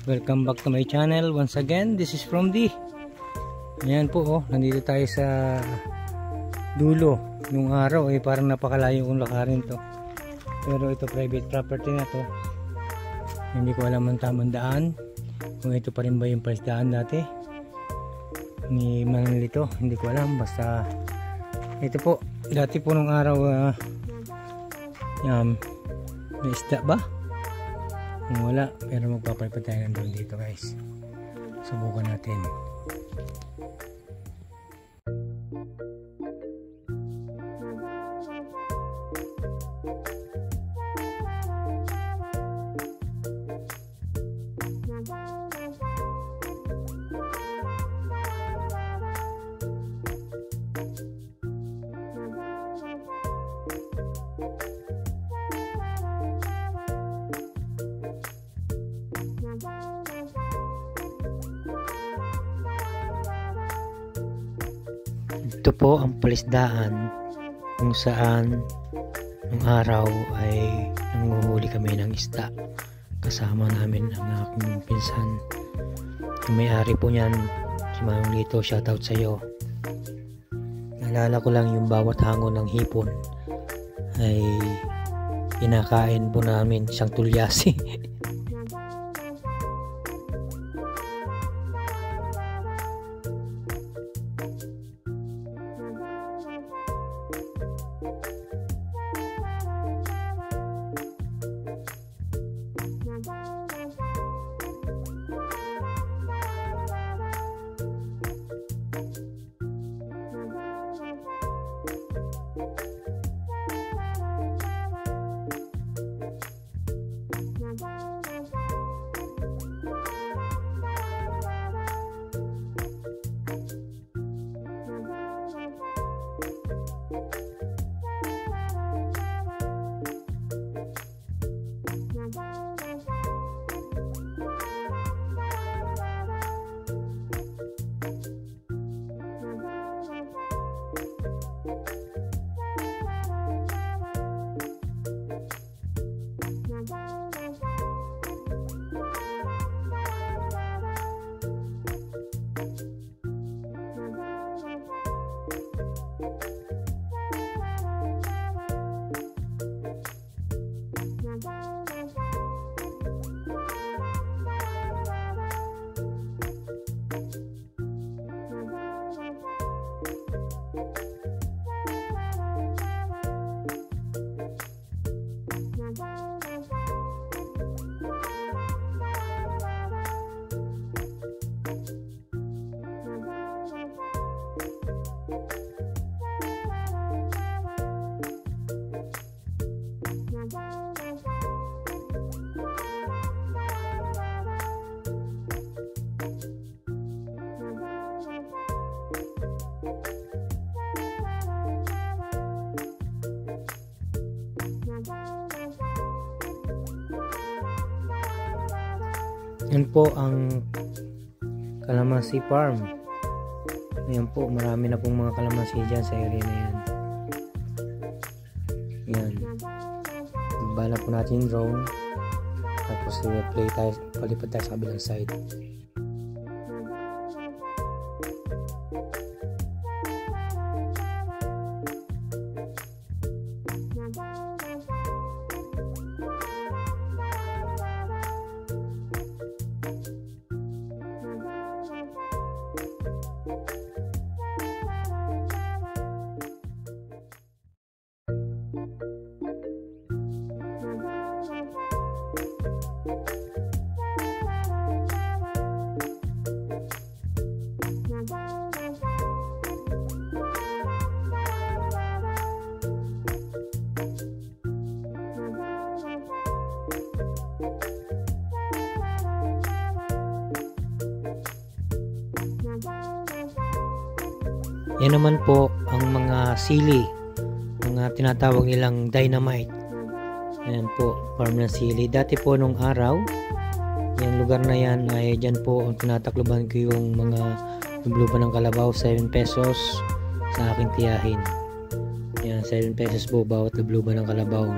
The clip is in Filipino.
Welcome back to my channel once again. This is from D. Ayan po, oh, nandito tayo sa dulo. Nung araw eh parang napakalayo kong lakarin to, pero ito private property na to. Hindi ko alam ang tamang daan, kung ito pa rin ba yung daan dati ni Manlito, hindi ko alam. Basta ito po, dati po nung araw may isda ba? Kung wala, pero magpapalipat tayo ng drone dito guys. Subukan natin. Ito po ang palisdaan kung saan nung araw ay nanguhuli kami ng isda. Kasama namin ang aking pinsan. Ang may-ari po niyan, si Manlito, shoutout sa iyo. Naalala ko lang yung bawat hangon ng hipon ay kinakain po namin siyang tulyasi. Yan po ang Calamansi Farm. Ayan po, marami na pong mga kalamansi dyan sa area na yan. Yan. Bala po natin yung drone. Tapos play tayo, palipad tayo sa kabilang side. Yan naman po ang mga sili, mga tinatawag nilang dynamite. Ayan po, farm ng sili. Dati po nung araw, yung lugar na yan ay dyan po ang tinatakloban ko yung mga lubluban ng kalabaw. 7 pesos sa aking tiyahin. Ayan, 7 pesos po bawat lubluban ng kalabaw.